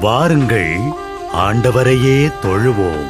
வாருங்கள், ஆண்டவரையே தொழுவோம்.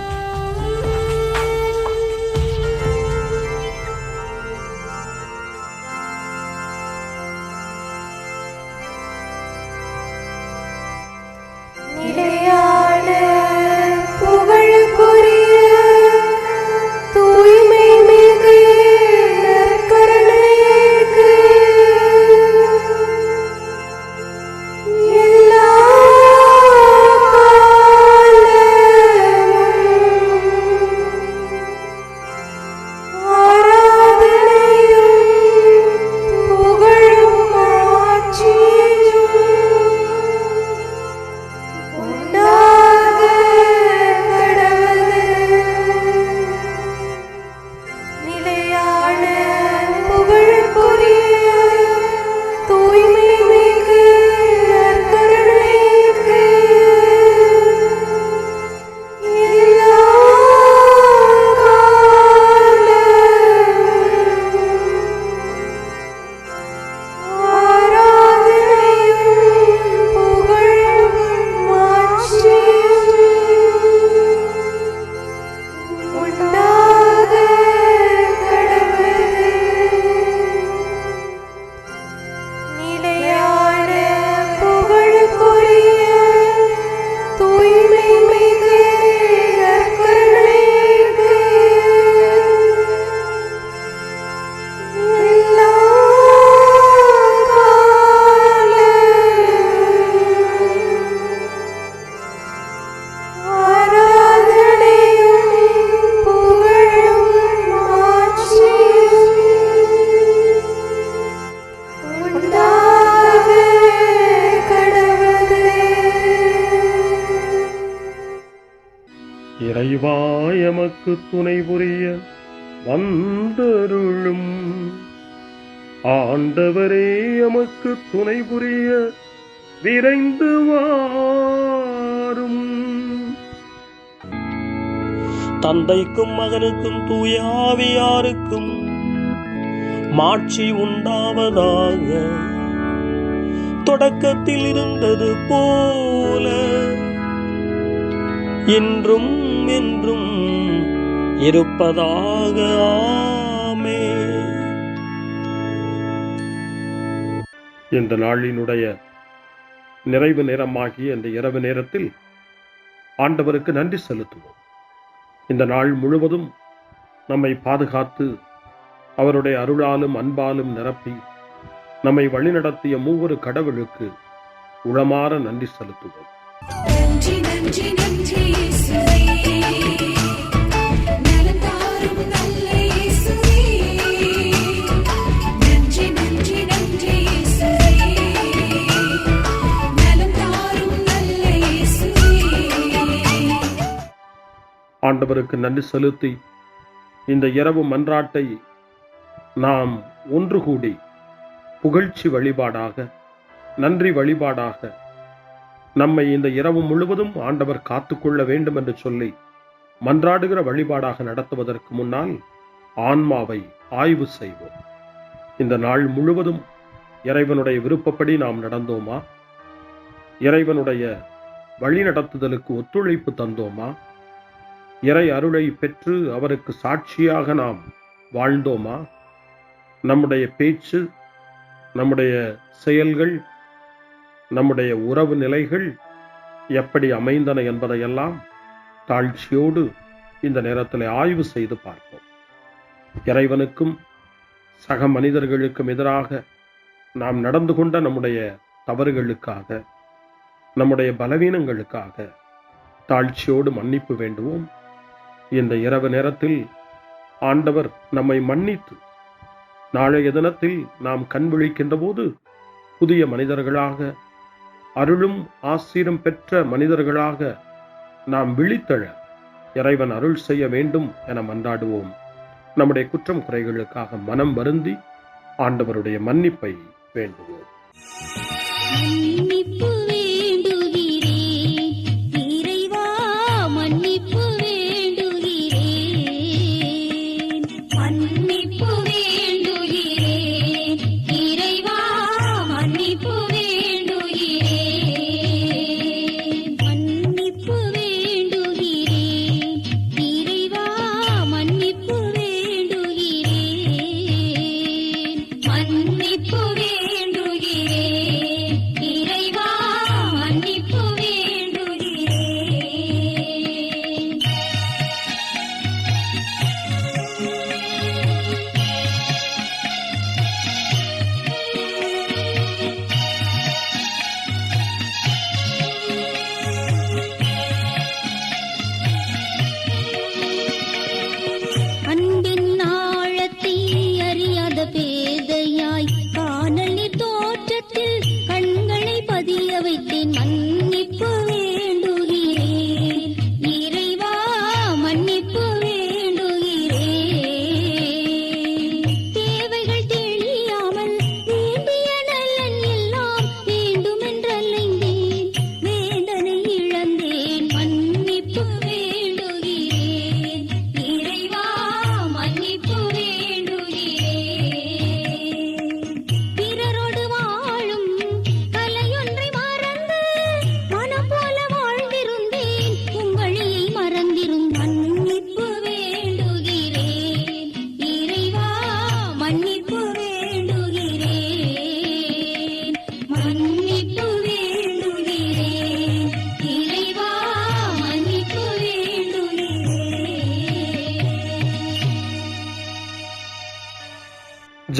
இறைவா எமக்கு துணை புரிய வந்தருளும். ஆண்டவரே எமக்கு துணை புரிய விரைந்து வாரும். தந்தைக்கும் மகனுக்கும் தூய ஆவியாருக்கும் மாட்சி உண்டாவதாக. தொடக்கத்தில் இருந்தது போல இன்றும் என்றும் இருப்பதாக. ஆமென். இந்த நாளினுடைய நிறைவு நேரமாகிய இந்த இரவு நேரத்தில் ஆண்டவருக்கு நன்றி செலுத்துவோம். இந்த நாள் முழுவதும் நம்மை பாதுகாத்து அவருடைய அருளாலும் அன்பாலும் நிரப்பி நம்மை வழிநடத்திய மூவரு கடவுளுக்கு உளமாற நன்றி செலுத்துவோம். நன்றி நன்றி நன்றி இயேசுவே, நலம் தாரும் நல்ல இயேசுவே. நன்றி நன்றி நன்றி இயேசுவே, நலம் தாரும் நல்ல இயேசுவே. ஆண்டவருக்கு நன்றி செலுத்தி இந்த இரவு மன்றாட்டை நாம் ஒன்று கூடி புகழ்ச்சி வழிபாடாக, நன்றி வழிபாடாக நம்மை இந்த இரவு முழுவதும் ஆண்டவர் காத்துக்கொள்ள வேண்டும் என்று சொல்லி மன்றாடுகிற வழிபாடாக நடத்துவதற்கு முன்னால் ஆன்மாவை ஆய்வு செய்வோம். இந்த நாள் முழுவதும் இறைவனுடைய விருப்பப்படி நாம் நடந்தோமா? இறைவனுடைய வழி நடத்துதலுக்கு ஒத்துழைப்பு தந்தோமா? இறை அருளை பெற்று அவருக்கு சாட்சியாக நாம் வாழ்ந்தோமா? நம்முடைய பேச்சு, நம்முடைய செயல்கள், நம்முடைய உறவு நிலைகள் எப்படி அமைந்தன என்பதையெல்லாம் தாழ்ச்சியோடு இந்த நேரத்தில் ஆய்வு செய்து பார்ப்போம். இறைவனுக்கும் சக மனிதர்களுக்கும் எதிராக நாம் நடந்து கொண்ட நம்முடைய தவறுகளுக்காக, நம்முடைய பலவீனங்களுக்காக தாழ்ச்சியோடு மன்னிப்பு வேண்டுவோம். இந்த இரவு நேரத்தில் ஆண்டவர் நம்மை மன்னித்து நாளைய தினத்தில் நாம் கண் விழிக்கின்ற போது புதிய மனிதர்களாக, அருளும் ஆசீரும் பெற்ற மனிதர்களாக நாம் விழித்தெழ இறைவன் அருள் செய்ய வேண்டும் என மன்றாடுவோம். நம்முடைய குற்றம் குறைகளுக்காக மனம் வருந்தி ஆண்டவருடைய மன்னிப்பை வேண்டுவோம்.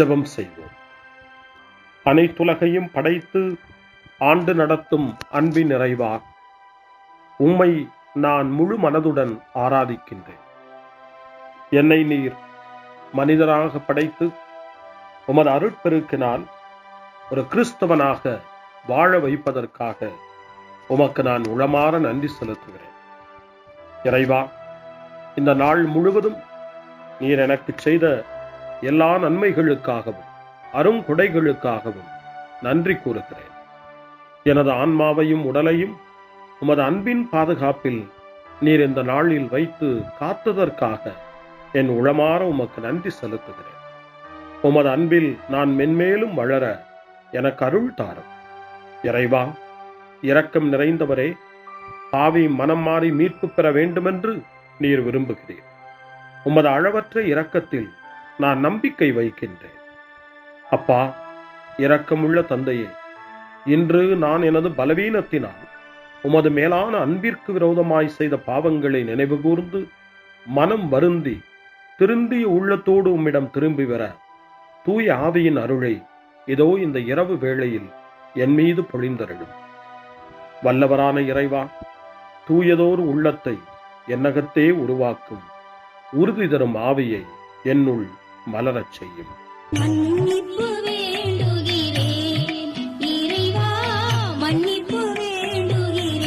ஜெபம் செய்வோம். அனைத்துலகையும் படைத்து ஆண்டு நடத்தும் அன்பின் நிறைவா, உம்மை நான் முழு மனதுடன் ஆராதிக்கின்றேன். என்னை நீர் மனிதனாக படைத்து உமது அருட்பெருக்கினால் ஒரு கிறிஸ்தவனாக வாழ வைப்பதற்காக உமக்கு நான் உளமாற நன்றி செலுத்துகிறேன். இறைவா, இந்த நாள் முழுவதும் நீர் எனக்கு செய்த எல்லா நன்மைகளுக்காகவும் அருங்கொடைகளுக்காகவும் நன்றி கூறுகிறேன். எனது ஆன்மாவையும் உடலையும் உமது அன்பின் பாதுகாப்பில் நீர் இந்த நாளில் வைத்து காத்ததற்காக என் உளமாற உமக்கு நன்றி செலுத்துகிறேன். உமது அன்பில் நான் மென்மேலும் வளர எனக்கு அருள் தாரும். இறைவா, இரக்கம் நிறைந்தவரே, பாவி மனம் மாறி மீட்பு பெற வேண்டுமென்று நீர் விரும்புகிறீர். உமது அளவற்ற இரக்கத்தில் நான் நம்பிக்கை வைக்கின்றேன். அப்பா, இரக்கமுள்ள தந்தையே, இன்று நான் எனது பலவீனத்தினால் உமது மேலான அன்பிற்கு விரோதமாய் செய்த பாவங்களை நினைவு கூர்ந்து மனம் வருந்தி திருந்திய உள்ளத்தோடு உம்மிடம் திரும்பி வர தூய ஆவியின் அருளை இதோ இந்த இரவு வேளையில் என் மீது பொழிந்தருளும். வல்லவரான இறைவா, தூயதோர் உள்ளத்தை என்னகத்தே உருவாக்கும் உறுதி தரும் ஆவியை என்னுள் மலரச் செய்யும். மன்னிப்பு வேண்டுகிறேன் இறைவா, மன்னிப்பு வேண்டுகிறேன்,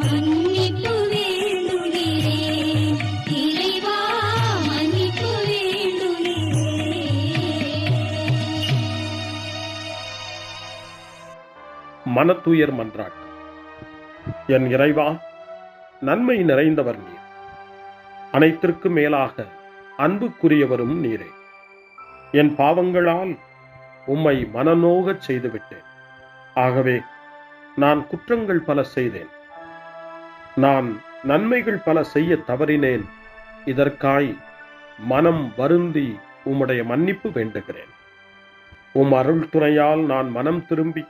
மன்னிப்பு வேண்டுகிறேன் இறைவா, மன்னிப்பு வேண்டுகிறேன். மனத்துயர் மன்றாட்டு. என் இறைவா, நன்மை நிறைந்தவர் நீர், அனைத்திற்கு மேலாக அன்புக்குரியவரும் நீரே. என் பாவங்களால் உம்மை மனநோகச் செய்துவிட்டேன். ஆகவே நான் குற்றங்கள் பல செய்தேன். நான் நன்மைகள் பல செய்ய தவறினேன். இதற்காய் மனம் வருந்தி உம்முடைய மன்னிப்பு வேண்டுகிறேன். உம் அருள் துணையால் நான் மனம் திரும்பி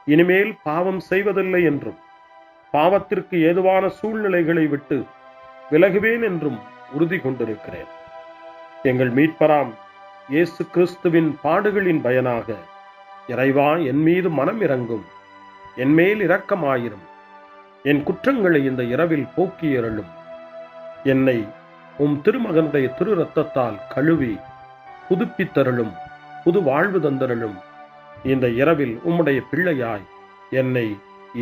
இனிமேல் பாவம் செய்வதில்லை என்றும் பாவத்திற்கு ஏதுவான சூழ்நிலைகளை விட்டு விலகுவேன் என்றும் உறுதி கொண்டிருக்கிறேன். எங்கள் மீட்பராம் இயேசு கிறிஸ்துவின் பாடுகளின் பயனாக இறைவா, என் மீது மனம் இறங்கும், என் மேல் இரக்கமாயிரும். என் குற்றங்களை இந்த இரவில் போக்கியருளும். என்னை உம் திருமகனுடைய திரு இரத்தத்தால் கழுவி புதுப்பித்தருளும், புது வாழ்வு தந்தருளும். இந்த இரவில் உம்முடைய பிள்ளையாய் என்னை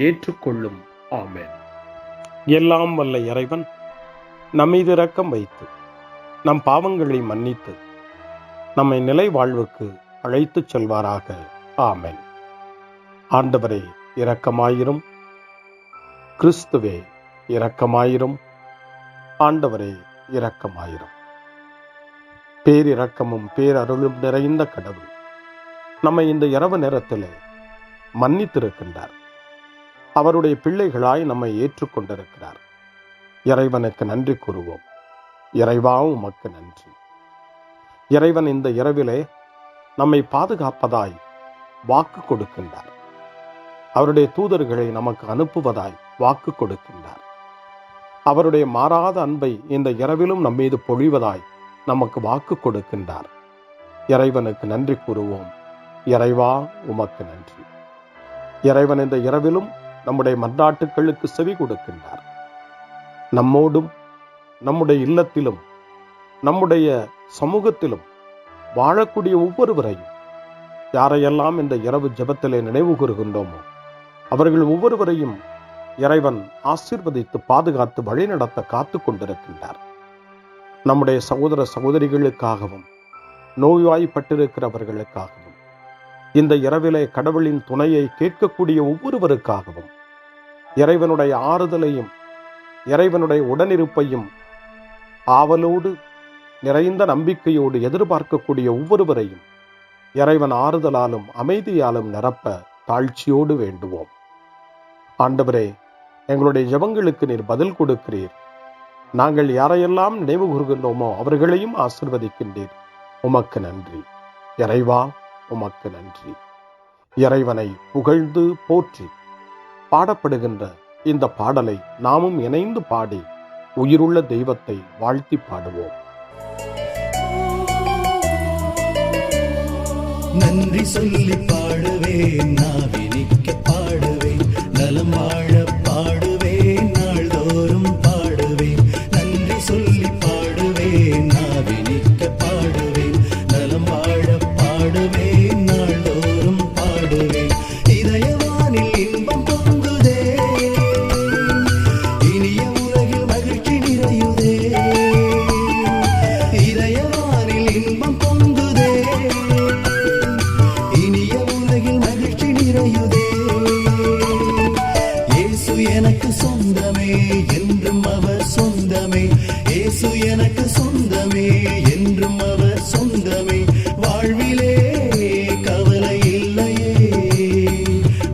ஏற்றுக்கொள்ளும். ஆமென். எல்லாம் வல்ல இறைவன் நம்மீது இரக்கம் வைத்து நம் பாவங்களை மன்னித்து நம்மை நிலை வாழ்வுக்கு அழைத்துச் செல்வாராக. ஆமென். ஆண்டவரே இரக்கமாயிரும். கிறிஸ்துவே இரக்கமாயிரும். ஆண்டவரே இரக்கமாயிரும். பேரிரக்கமும் பேரருளும் நிறைந்த கடவுள் நம்மை இந்த இரவு நேரத்திலே மன்னித்திருக்கின்றார். அவருடைய பிள்ளைகளாய் நம்மை ஏற்றுக்கொண்டிருக்கிறார். இறைவனுக்கு நன்றி கூறுவோம். இறைவா, உமக்கு நன்றி. இறைவன் இந்த இரவிலே நம்மை பாதுகாப்பதாய் வாக்கு கொடுக்கின்றார். அவருடைய தூதர்களை நமக்கு அனுப்புவதாய் வாக்கு கொடுக்கின்றார். அவருடைய மாறாத அன்பை இந்த இரவிலும் நம்மீது பொழிவதாய் நமக்கு வாக்கு கொடுக்கின்றார். இறைவனுக்கு நன்றி கூறுவோம். இறைவா, உமக்கு நன்றி. இறைவன் இந்த இரவிலும் நம்முடைய மன்றாட்டுக்களுக்கு செவி கொடுக்கின்றார். நம்மோடும் நம்முடைய இல்லத்திலும் நம்முடைய சமூகத்திலும் வாழக்கூடிய ஒவ்வொருவரையும், யாரையெல்லாம் இந்த இரவு ஜெபத்திலே நினைவு கூறுகின்றோமோ அவர்கள் ஒவ்வொருவரையும் இறைவன் ஆசீர்வதித்து பாதுகாத்து வழிநடத்த காத்து கொண்டிருக்கின்றார். நம்முடைய சகோதர சகோதரிகளுக்காகவும் நோய்வாய்ப்பட்டிருக்கிறவர்களுக்காகவும் இந்த இரவிலே கடவுளின் துணையை கேட்கக்கூடிய ஒவ்வொருவருக்காகவும் இறைவனுடைய ஆறுதலையும் இறைவனுடைய உடனிருப்பையும் ஆவலோடு நிறைந்த நம்பிக்கையோடு எதிர்பார்க்கக்கூடிய ஒவ்வொருவரையும் இறைவன் ஆறுதலாலும் அமைதியாலும் நிரப்ப தாழ்ச்சியோடு வேண்டுவோம். ஆண்டவரே, எங்களுடைய ஜெபங்களுக்கு நீர் பதில் கொடுக்கிறீர். நாங்கள் யாரையெல்லாம் நினைவு கூறுகின்றோமோ அவர்களையும் ஆசீர்வதிக்கின்றீர். உமக்கு நன்றி. இறைவா, உமக்கு நன்றி. இறைவனை புகழ்ந்து போற்றி பாடப்படுகின்ற இந்த பாடலை நாமும் இணைந்து பாடி உயிருள்ள தெய்வத்தை வாழ்த்தி பாடுவோம். நன்றி சொல்லி பாடுவேன், நாவினிக்க பாடுவேன், நலம் வாழ பாடுவேன், நாள்தோறும் பாடுவேன். நன்றி சொல்லி பாடுவேன், நாவினிக்க பாடுவேன், நலம் வாழ பாடுவேன், நாள்தோறும் பாடுவேன். இதயவானில் இன்பம் பொங்குதே, இனிய உலகில் மகிழ்ச்சி நிறையுதே. இதயவானில் இன்பம் பொங்குதே, இனிய உலகில் மகிழ்ச்சி நிறையுதே. இயேசு எனக்கு சொந்தமே, என்றும் அவர் சொந்தமே. இயேசு எனக்கு சொந்தமே, என்றும் அவர் சொந்தமே. வாழ்விலே கவலை இல்லையே,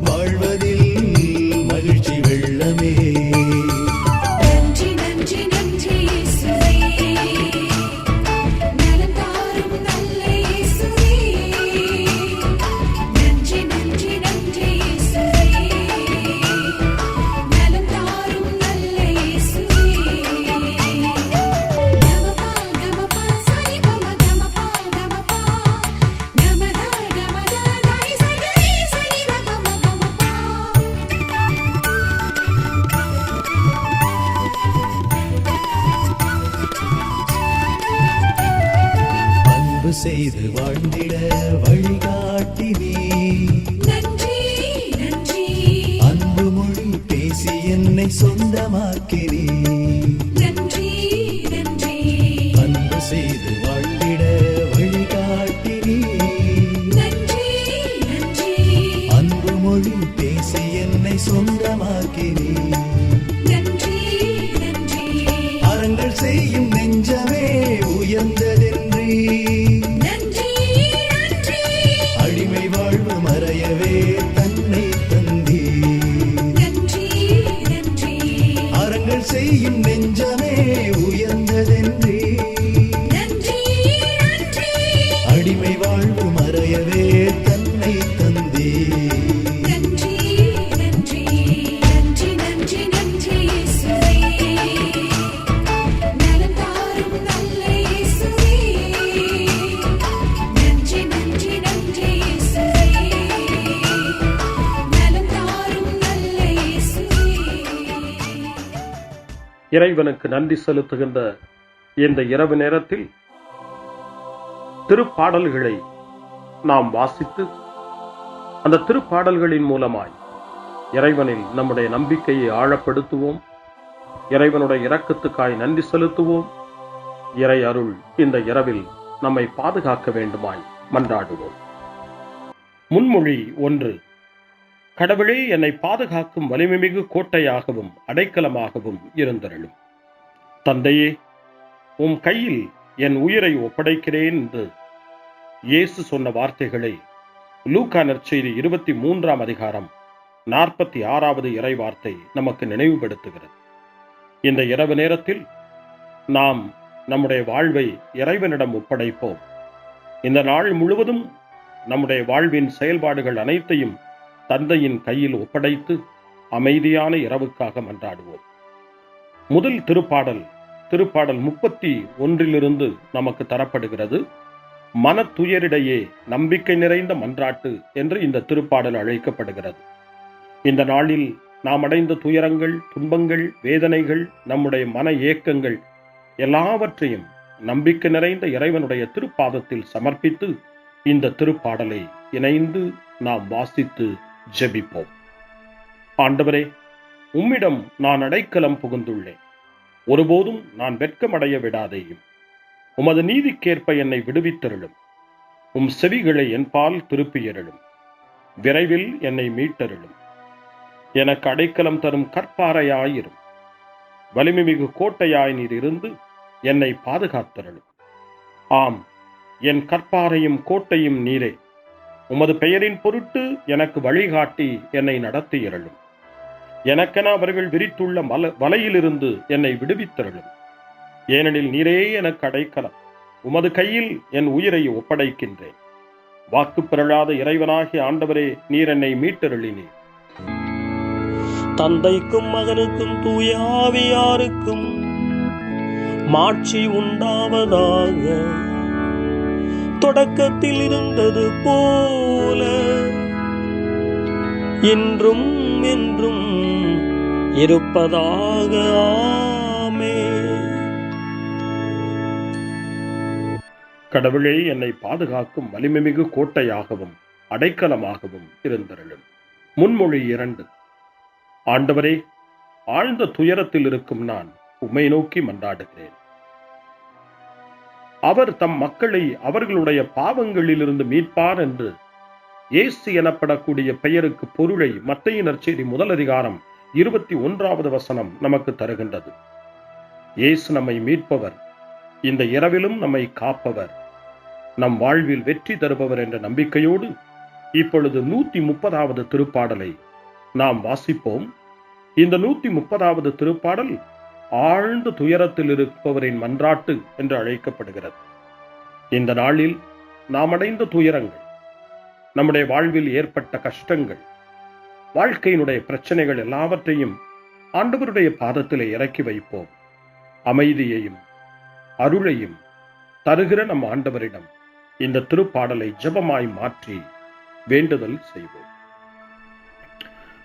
வாழ்வதில் மகிழ்ச்சி வெள்ளமே. நன்றி நன்றி நன்றி இயேசுவே, நலம் தாரும் நல்ல இயேசுவே. நன்றி நன்றி நன்றி இயேசுவே, நலம் தாரும் நல்ல இயேசுவே. கமபா கமபா சரி கமபா கமபா கமதா கமதா தாய் சரி சரி கமபா. அன்பு செய்து வாழ்ந்திட வழிகாட்டி நீ, நன்றி நன்றி அன்பு மொழி பேசி என்னை சொந்தமாக்கி நீ. நன்றி நன்றி அன்பு செய்து வாழ்ந்திட வழிகாட்டி நீ, நன்றி நன்றி அன்பு மொழி பேசி என்னை சொந்தமாக்கி நீ. நன்றி நன்றி அறங்கள் செய்யும் நெஞ்சமே உயர்ந்ததென்றி, நன்றி நன்றி அடிமை வாழ்வு மறையவே தன்னை தந்தி. நன்றி நன்றி அறங்கள் செய்யும் நெஞ்சமே உயர்ந்ததென்றி, நன்றி நன்றி அடிமை வாழ்வு மறையவே தன்னை தந்தி. நன்றி நன்றி நன்றி நன்றி நன்றி இயேசுவே, நலம் தாரும் நல்ல இயேசுவே. நன்றி நன்றி நன்றி இயேசுவே, நலம் தாரும் நல்ல இயேசுவே. இறைவனுக்கு நன்றி செலுத்துகின்ற இந்த இரவு நேரத்தில் திருப்பாடல்களை நாம் வாசித்து அந்த திருப்பாடல்களின் மூலமாய் இறைவனில் நம்முடைய நம்பிக்கையை ஆழப்படுத்துவோம். இறைவனுடைய இரக்கத்துக்காய் நன்றி செலுத்துவோம். இறை அருள் இந்த இரவில் நம்மை பாதுகாக்க வேண்டுமாய் மன்றாடுவோம். முன்மொழி 1. கடவுளே, என்னை பாதுகாக்கும் வலிமைமிகு கோட்டையாகவும் அடைக்கலமாகவும் இருந்தருளும். தந்தையே, உம் கையில் என் உயிரை ஒப்படைக்கிறேன் என்று இயேசு சொன்ன வார்த்தைகளை லூக்கா நற்செய்தி 23ஆம் அதிகாரம் 46வது இறை வார்த்தை நமக்கு நினைவுபடுத்துகிறது. இந்த இரவு நேரத்தில் நாம் நம்முடைய வாழ்வை இறைவனிடம் ஒப்படைப்போம். இந்த நாள் முழுவதும் நம்முடைய வாழ்வின் செயல்பாடுகள் அனைத்தையும் தந்தையின் கையில் ஒப்படைத்து அமைதியான இரவுக்காக மன்றாடுவோம். முதல் திருப்பாடல் 31 நமக்கு தரப்படுகிறது. மனத்துயரிடையே நம்பிக்கை நிறைந்த மன்றாட்டு என்று இந்த திருப்பாடல் அழைக்கப்படுகிறது. இந்த நாளில் நாம் அடைந்த துயரங்கள், துன்பங்கள், வேதனைகள், நம்முடைய மன ஏக்கங்கள் எல்லாவற்றையும் நம்பிக்கை நிறைந்த இறைவனுடைய திருப்பாதத்தில் சமர்ப்பித்து இந்த திருப்பாடலை இணைந்து நாம் வாசித்து ஜெபிப்போம். ஆண்டவரே, உம்மிடம் நான் அடைக்கலம் புகுந்துள்ளேன். ஒருபோதும் நான் வெட்கமடைய விடாதேயும். உமது நீதிக்கேற்ப என்னை விடுவித்தருளும். உம் செவிகளை என்பால் திருப்பியருளும். விரைவில் என்னை மீட்டருளும். எனக்கு அடைக்கலம் தரும் கற்பாறையாயிரும். வலிமைமிகு கோட்டையாய் நீர் இருந்து என்னை பாதுகாத்தருளும். ஆம், என் கற்பாறையும் கோட்டையும் நீரே. உமது பெயரின் பொருட்டு எனக்கு வழிகாட்டி என்னை நடத்தியருளும். எனக்கென அவர்கள் விரித்துள்ள வலையிலிருந்து என்னை விடுவித்தருளும். ஏனெனில் நீரே எனக்கு அடைக்கலம். உமது கையில் என் உயிரை ஒப்படைக்கின்றேன். வாக்கு பெறலாத இறைவனாகிய ஆண்டவரே, நீர் என்னை மீட்டருளினீர். தந்தைக்கும் மகனுக்கும் தூய ஆவியாருக்கும் மாட்சி உண்டாவதாக. தொடக்கத்தில் இருந்தது போல இன்றும் என்றும் இருப்பதாக. ஆமென். கடவுளே, என்னை பாதுகாக்கும் வலிமைமிகு கோட்டையாகவும் அடைக்கலமாகவும் இருந்தருளும். முன்மொழி 2. ஆண்டவரே, ஆழ்ந்த துயரத்தில் இருக்கும் நான் உம்மை நோக்கி மன்றாடுகிறேன். அவர் தம் மக்களை அவர்களுடைய பாவங்களிலிருந்து மீட்பார் என்று இயேசு எனப்படக்கூடிய பெயருக்கு பொருளை மத்தேயு நற்செய்தி 1:21 நமக்கு தருகின்றது. இயேசு நம்மை மீட்பவர், இந்த இரவிலும் நம்மை காப்பவர், நம் வாழ்வில் வெற்றி தருபவர் என்ற நம்பிக்கையோடு இப்பொழுது 130வது திருப்பாடலை நாம் வாசிப்போம். இந்த 130வது திருப்பாடல் ஆழ்ந்த துயரத்தில் இருப்பவரின் மன்றாட்டு என்று அழைக்கப்படுகிறது. இந்த நாளில் நாம் அடைந்த துயரங்கள், நம்முடைய வாழ்வில் ஏற்பட்ட கஷ்டங்கள், வாழ்க்கையினுடைய பிரச்சனைகள் எல்லாவற்றையும் ஆண்டவருடைய பாதத்திலே இறக்கி வைப்போம். அமைதியையும் அருளையும் தருகிற நம் ஆண்டவரிடம் இந்த திருப்பாடலை ஜெபமாய் மாற்றி வேண்டுதல் செய்வோம்.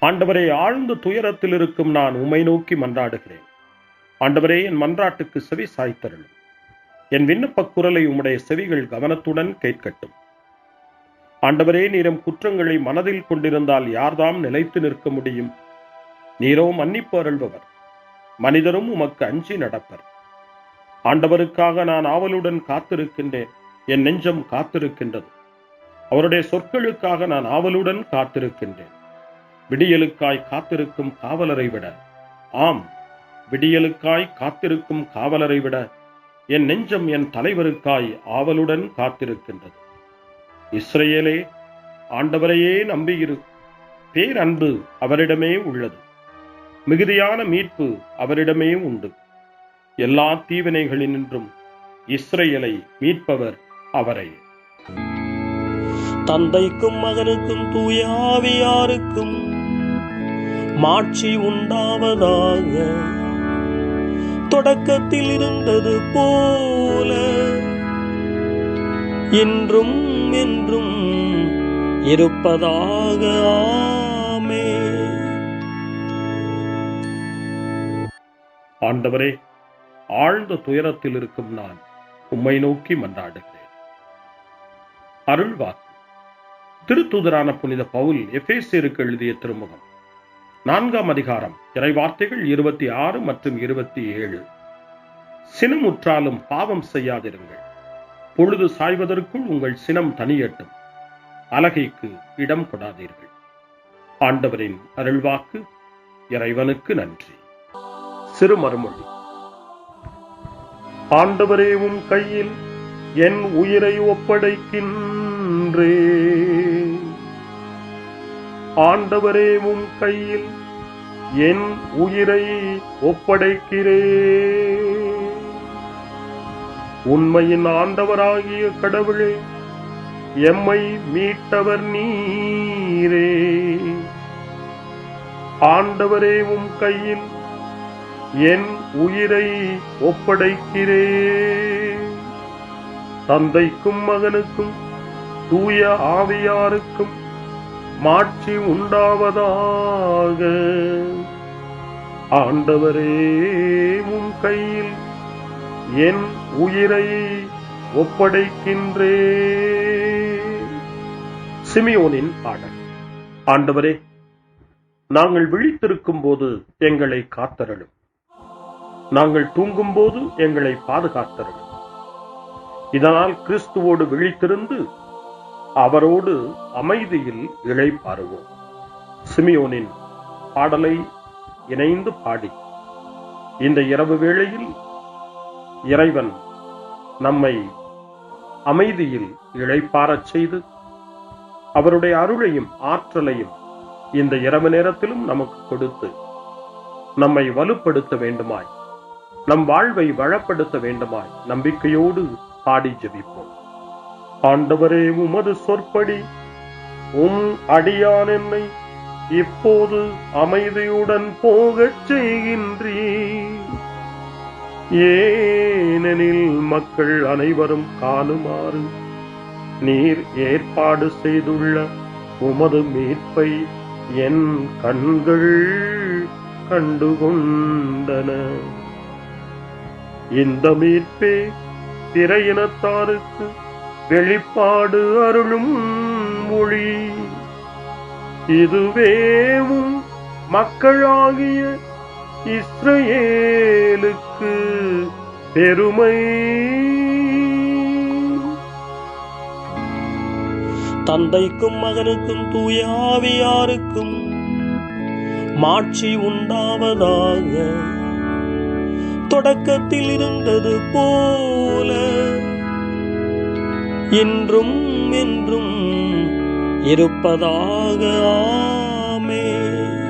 ஆண்டவரே, ஆழ்ந்த துயரத்தில் இருக்கும் நான் உம்மை நோக்கி மன்றாடுகிறேன். ஆண்டவரே, என் மன்றாட்டுக்கு செவி சாய்த்தருளும். என் விண்ணப்ப குரலை உம்முடைய செவிகள் கவனத்துடன் கேட்கட்டும். ஆண்டவரே, நீரும் குற்றங்களை மனதில் கொண்டிருந்தால் யார்தாம் நிலைத்து நிற்க முடியும்? நீரோ மன்னிப்பு அருள்பவர், மனிதரும் உமக்கு அஞ்சி நடப்பர். ஆண்டவருக்காக நான் ஆவலுடன் காத்திருக்கின்றேன், என் நெஞ்சம் காத்திருக்கின்றது. அவருடைய சொற்களுக்காக நான் ஆவலுடன் காத்திருக்கின்றேன். விடியலுக்காய் காத்திருக்கும் காவலரை விட, ஆம், விடியலுக்காய் காத்திருக்கும் காவலரை விட என் நெஞ்சம் என் தலைவருக்காய் ஆவலுடன் காத்திருக்கின்றது. இஸ்ரவேலே, ஆண்டவரையே நம்பியிரு. பேரன்பு அவரிடமே உள்ளது, மிகுதியான மீட்பு அவரிடமே உண்டு. எல்லா தீவினைகளினின்றும் இஸ்ரவேலை மீட்பவர் அவரே. தந்தைக்கும் மகனுக்கும் தூய ஆவியாருக்கும் மாட்சி உண்டாவதாக. தொடக்கத்தில் இருந்தது போல இன்றும் என்றும் இருப்பதாக. ஆமென். ஆண்டவரே, ஆழ்ந்த துயரத்தில் இருக்கும் நான் உம்மை நோக்கி மன்றாடுகிறேன். அருள்வாக்கு. திருத்தூதரான புனித பவுல் எபேசியருக்கு எழுதிய திருமுகம் 4ஆம் அதிகாரம் இறைவார்த்தைகள் 26 மற்றும் 27. சினமுற்றாலும் பாவம் செய்யாதிருங்கள். பொழுது சாய்வதற்குள் உங்கள் சினம் தனியட்டும். அலகைக்கு இடம் கொடாதீர்கள். ஆண்டவரின் அருள்வாக்கு. இறைவனுக்கு நன்றி. சிறு மறுமொழி. ஆண்டவரே, உம் கையில் என் உயிரை ஒப்படைக்கின்றேன். ஆண்டவரே, உம் கையில் என் உயிரை ஒப்படைக்கிறேன். உண்மையின் ஆண்டவராகிய கடவுளே, எம்மை மீட்டவர் நீரே. ஆண்டவரே, உம் கையில் என் உயிரை ஒப்படைக்கிறேன். தந்தைக்கும் மகனுக்கும் தூய ஆவியாருக்கும் மாட்சி உண்டாவதாக. ஆண்டவரே, உம் கையில் என் உயிரை ஒப்படைக்கின்றேன். சிமியோனின் பாடல். ஆண்டவரே, நாங்கள் விழித்திருக்கும் போது எங்களை காத்தருளும். நாங்கள் தூங்கும் போது எங்களை பாதுகாத்தருளும். இதனால் கிறிஸ்துவோடு விழித்திருந்து அவரோடு அமைதியில் இளைப்பாறுவோம். சிமியோனின் பாடலை இணைந்து பாடி இந்த இரவு வேளையில் இறைவன் நம்மை அமைதியில் இளைப்பாறச் செய்து அவருடைய அருளையும் ஆற்றலையும் இந்த இரவு நேரத்திலும் நமக்கு கொடுத்து நம்மை வலுப்படுத்த வேண்டுமாய், நம் வாழ்வை வளப்படுத்த வேண்டுமாய் நம்பிக்கையோடு பாடி ஜெபிப்போம். ஆண்டவரே, உமது சொற்படி உம் அடியான் என்னை இப்போது அமைதியுடன் போகச் செய்கின்றீர். ஏனெனில் மக்கள் அனைவரும் காணுமாறு நீர் ஏற்பாடு செய்துள்ள உமது மீட்பை என் கண்கள் கண்டுகொண்டன. இந்த மீட்பே பிற இனத்தாருக்கு வெளிப்பாடு அருளும் மொழி. இதுவேவும் மக்களாகிய இஸ்ரவேலுக்கு பெருமை. தந்தைக்கும் மகனுக்கும் தூய ஆவியாருக்கும் மாட்சி உண்டாவதாக. தொடக்கத்தில் இருந்தது போல இன்றும் என்றும் இருப்பதாக. ஆமென்.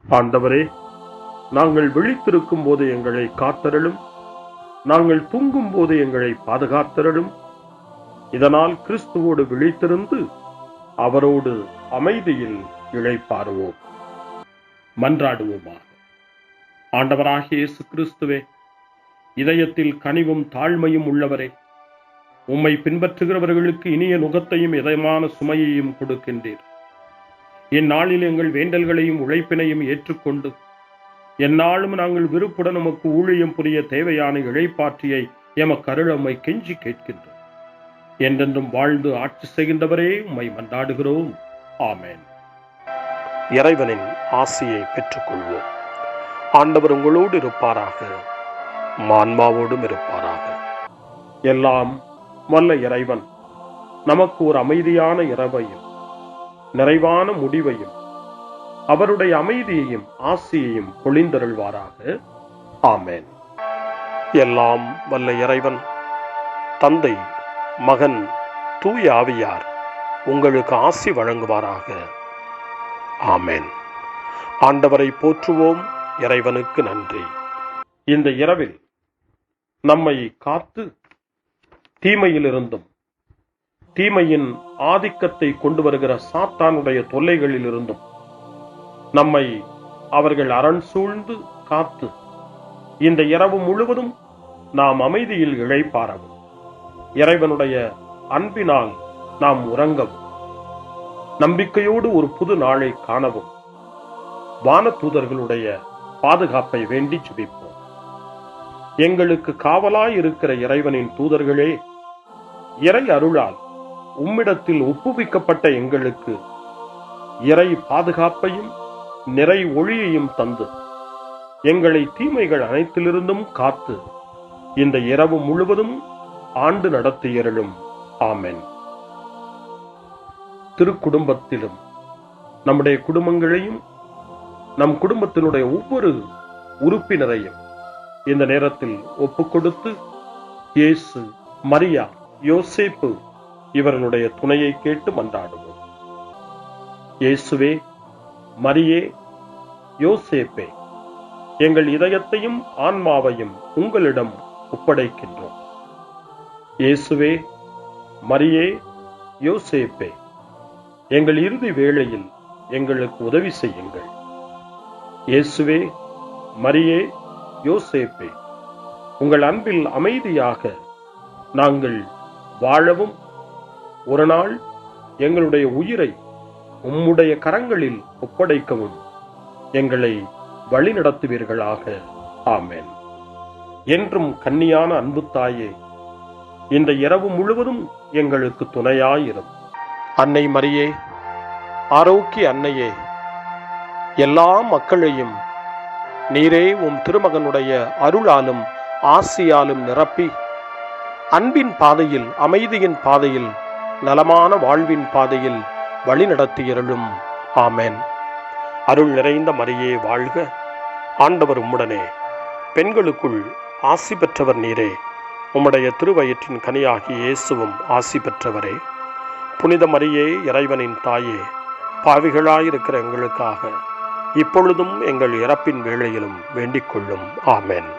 ஆண்டவரே, நாங்கள் விழித்திருக்கும் போது எங்களை காத்தருளும், நாங்கள் தூங்கும் போது எங்களை பாதுகாத்தருளும். இதனால் கிறிஸ்துவோடு விழித்திருந்து அவரோடு அமைதியில் இளைப்பாறுவோம். மன்றாடுவோமாக. ஆண்டவராகிய இயேசு கிறிஸ்துவே, இதயத்தில் கனிவும் தாழ்மையும் உள்ளவரே, உம்மை பின்பற்றுகிறவர்களுக்கு இனிய நுகத்தையும் இதயமான சுமையையும் கொடுக்கின்றீர். இந்நாளில் எங்கள் வேண்டல்களையும் உழைப்பினையும் ஏற்றுக்கொண்டு எந்நாளும் நாங்கள் விருப்புடன் உமக்கு ஊழியம் புரிய தேவையான இழைப்பாற்றியை எமக்கு அருளம்மை கெஞ்சி கேட்கின்றோம். என்றென்றும் வாழ்ந்து ஆட்சி செய்கின்றவரே, உம்மை மன்றாடுகிறோம். ஆமென். இறைவனின் ஆசியை பெற்றுக்கொள்வோம். ஆண்டவர் உங்களோடு இருப்பாராக, ஆன்மாவோடும் இருப்பாராக. எல்லாம் வல்ல இறைவன் நமக்கு ஒரு அமைதியான இரவையும் நிறைவான முடிவையும் அவருடைய அமைதியையும் ஆசியையும் பொழிந்தருள்வாராக. ஆமென். எல்லாம் வல்ல இறைவன் தந்தை, மகன், தூய ஆவியார் உங்களுக்கு ஆசி வழங்குவாராக. ஆமென். ஆண்டவரை போற்றுவோம். இறைவனுக்கு நன்றி. இந்த இரவில் நம்மை காத்து தீமையிலிருந்தும் தீமையின் ஆதிக்கத்தை கொண்டு வருகிற சாத்தானுடைய தொல்லைகளிலிருந்தும் நம்மை அவர்கள் அரண் சூழ்ந்து காத்து இந்த இரவு முழுவதும் நாம் அமைதியில் இளைப்பாறவும், இறைவனுடைய அன்பினால் நாம் உறங்கவும், நம்பிக்கையோடு ஒரு புது நாளை காணவும் வானதூதர்களுடைய பாதுகாப்பை வேண்டி ஜெபிப்போம். எங்களுக்கு காவலாய் இருக்கிற இறைவனின் தூதர்களே, இறை அருளால் உம்மிடத்தில் ஒப்புவிக்கப்பட்ட எங்களுக்கு இறை பாதுகாப்பையும் நிறை ஒளியையும் தந்து எங்களை தீமைகள் அனைத்திலிருந்தும் காத்து இந்த இரவு முழுவதும் ஆண்டு நடத்தியருளும். ஆமென். திருக்குடும்பத்திலும் நம்முடைய குடும்பங்களையும் நம் குடும்பத்தினுடைய ஒவ்வொரு உறுப்பினரையும் இந்த நேரத்தில் ஒப்புக்கொடுத்து இயேசு, மரியா, யோசேப்பு இவர்களுடைய துணையை கேட்டு மன்றாடுவோம். இயேசுவே, மரியே, யோசேப்பே, எங்கள் இதயத்தையும் ஆன்மாவையும் உங்களிடம் ஒப்படைக்கின்றோம். இயேசுவே, மரியே, யோசேப்பே, எங்கள் இறுதி வேளையில் எங்களுக்கு உதவி செய்யுங்கள். இயேசுவே, மரியே, யோசேப்பே, உங்கள் அன்பில் அமைதியாக நாங்கள் வாழவும் ஒரு நாள் எங்களுடைய உயிரை உம்முடைய கரங்களில் ஒப்படைக்கவும் எங்களை வழிநடத்துவீர்களாக. ஆமென். என்றும் கன்னியான அன்பு தாயே, இந்த இரவு முழுவதும் எங்களுக்கு துணையாயிரும். அன்னை மரியே, ஆரோக்கிய அன்னையே, எல்லா மக்களையும் நீரே உம் திருமகனுடைய அருளாலும் ஆசியாலும் நிரப்பி அன்பின் பாதையில், அமைதியின் பாதையில், நலமான வாழ்வின் பாதையில் வழிநடத்தியருளும். ஆமென். அருள் நிறைந்த மரியே வாழ்க, ஆண்டவர் உம்முடனே, பெண்களுக்குள் ஆசி பெற்றவர் நீரே, உம்முடைய திருவயிற்றின் கனியாகிய இயேசுவும் ஆசி பெற்றவரே. புனித மரியே, இறைவனின் தாயே, பாவிகளாயிருக்கிற எங்களுக்காக இப்பொழுதும் எங்கள் இறப்பின் வேளையிலும் வேண்டிக் கொள்ளும். ஆமென்.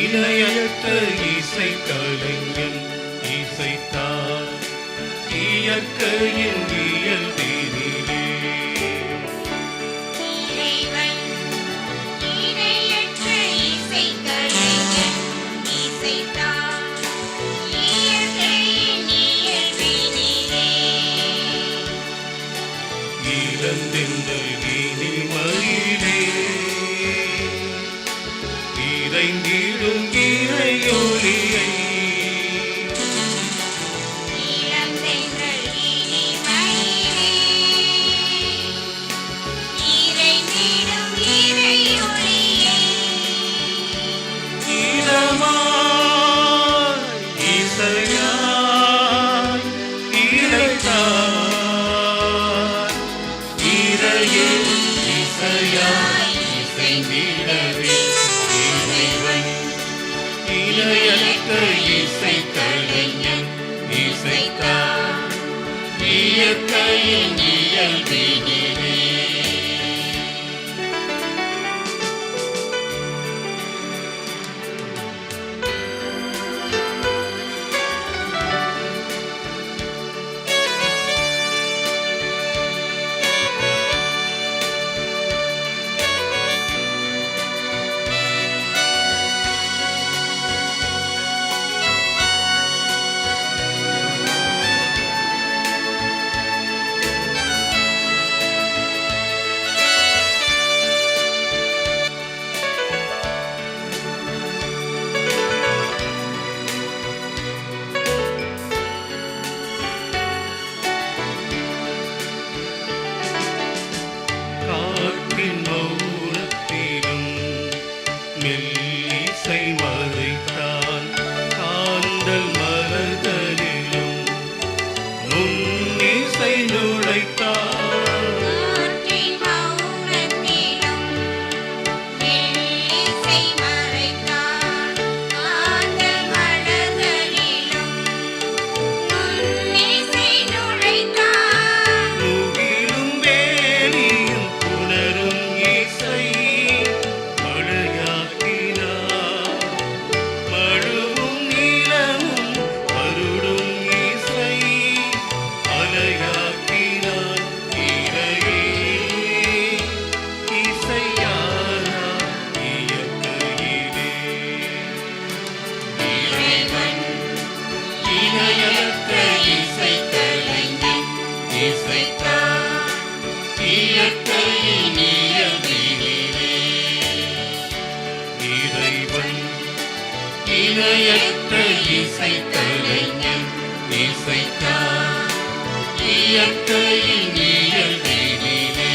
இணையற்ற இசை கலைஞன் இசைத்தார் இயற்கையின் இயல்பினிலே. இறைவன் இணையற்ற இசைக்கலைஞன் இசைத்தான் இயற்கையின் இயல்பினிலே. இளந்தென்றல் இனிமையிலே இறைந்திடும் இறையொலியை இளந்தென்றல் இனிமையிலே இறைந்திடும் இறையொளியை. இதமாய் இசையாய் இறைத்தார் இறையில் இசையாய் இசைந்திடவே இறைவன் இணையற்ற இசை கலைஞன் இசைத்தார் இயற்கையின் இயல்பினிலே. காற்றின் மௌனத்திலும் மெல்லிசை மறைத்தான் காந்தல் மலர்களிலும் நுண்ணிசை நுழைத்தான். காற்றின் மௌனத்திலும் மெல்லிசை மறைத்தான் காந்தல் மலர்களிலும் நுண்ணிசை நுழைத்தான். முகிலும் வேலியும் புணரும் இசை மழையாக்கினார் மழுவும் நிலமும் வருடும் இசை அலையாக்கினார் இறையே இசையானார் இயற்கையிலே. இறைவன் இணையற்ற இசை கலைஞன் இசைத்தார் இயற்கையின் இயல்பினிலே. இறைவன் இணையற்ற இசை கலைஞன் இசைத்தார் இயற்கையின் இயல்பினிலே.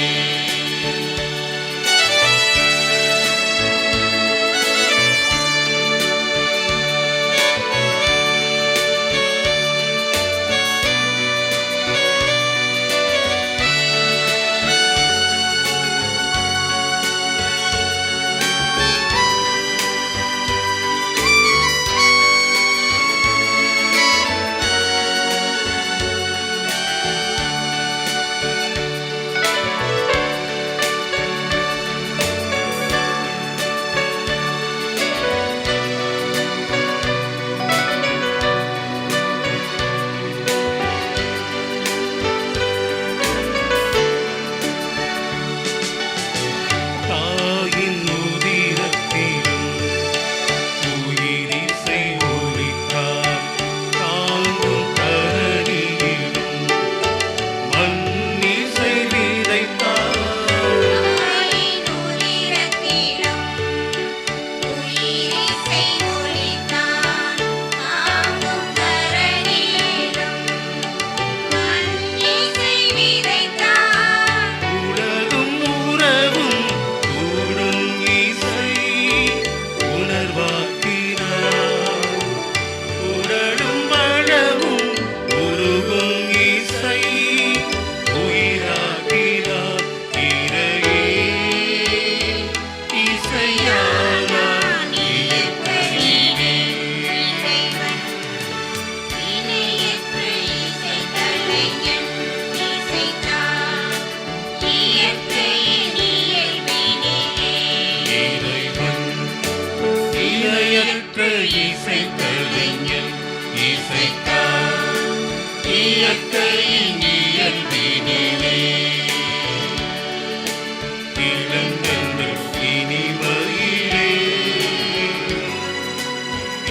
இளங்கன்று இனிமையிலே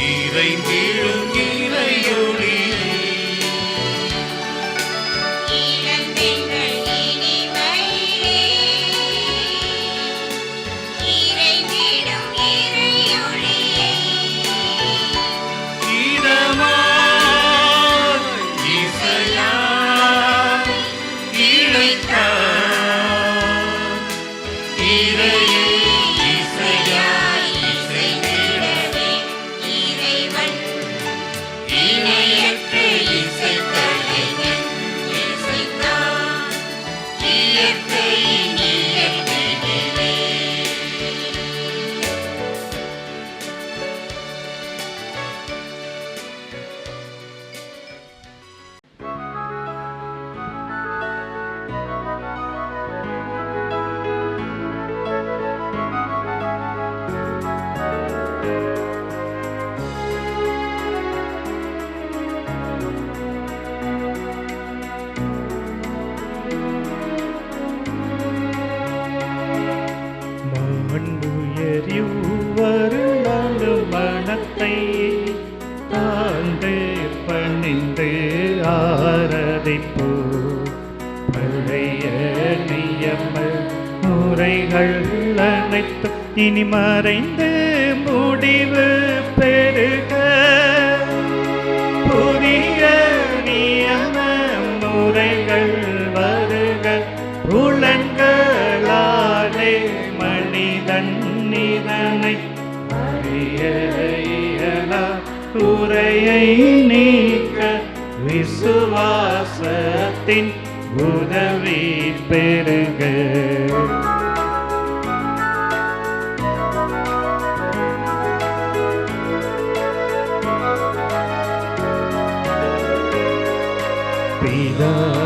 இறைந்திடும் இறையொளியே இளந்தென்றல் இனிமையிலே இறைந்திடும் இறையொளியே இதமாய் இசையாய் இழைத்தாய் இறையே இசையாய் இசைத்திடவே இறைவன் இணையற்ற இசைக்கலைஞன் இசைத்தான் இயற்கையின் இயற்கையிலே. மாண்புயரிவருளாலும் மனத்தை தாழ்ந்து பணிந்து ஆராதிப்போ பழைய நியம முறைகள் அனைத்தும் இனி மறைந்து முடிவு பெருக புதிய நியம முறைகள் வருக புலன்களாலே மனிதன் இதனை அறிய இயலா குறையை நீக்க விசுவாசத்தின் உதவி பெருக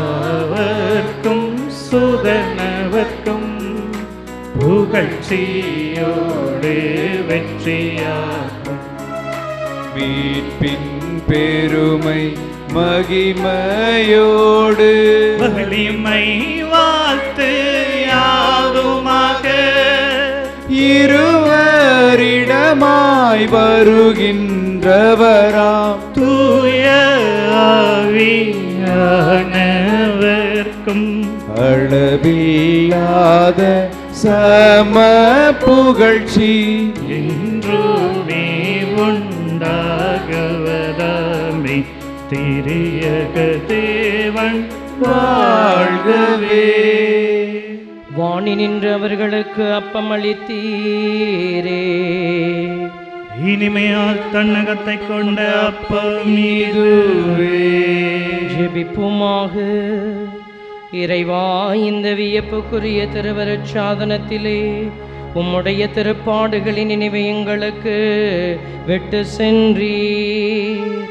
பிதாவர்க்கும் சுதனவர்க்கும் புகழ்ச்சியோடு வெற்றியாகும் மீட்பின் பெருமை மகிமையோடு வலிமை வாழ்த்து யாவுமாக இருவரிடமாய் வருகின்றவராம் தூய ஆவியானவர்க்கும் அளவில்லாத சம புகழ்ச்சி என்றுமே உண்டாகவதாமே திரியக தேவன் வாழ்கவே. வாணி நின்று அவர்களுக்கு அப்பம் அளித்தீரே. இனிமையால் தன்னகத்தை கொண்ட அப்பம் இதுவே. ஜெபிப்புமாக. இறைவா, இந்த வியப்புக்குரிய திருவருட் சாதனத்திலே உம்முடைய திருப்பாடுகளின் நினைவை எங்களுக்கு விட்டு சென்றீர்.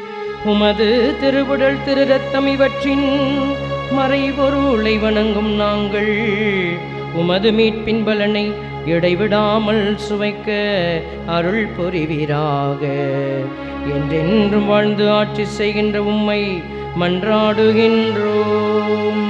உமது திருவுடல் திரு ரத்தம் இவற்றின் மறைபொருளை வணங்கும் நாங்கள் உமது மீட்பின் பலனை இடைவிடாமல் சுவைக்க அருள் புரிவீராக. என்றென்றும் வாழ்ந்து ஆட்சி செய்கின்ற உம்மை மன்றாடுகின்றோம்.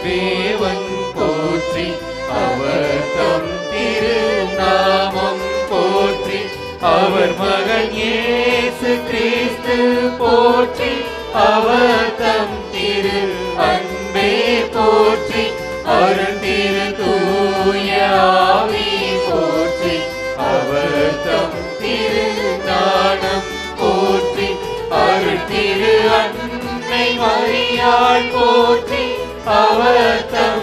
தேவன் போற்றி, அவர் தம் திருநாமம் போற்றி, அவர் மகன் இயேசு கிறிஸ்து போற்றி, அவர் தம் திரு அன்பே போற்றி, அருள் திரு தூய ஆவி போற்றி, அவர் தம் திரு ஞானம் போற்றி, அருள் திரு அன்னை மரியாள் போற்றி, அவர் தம்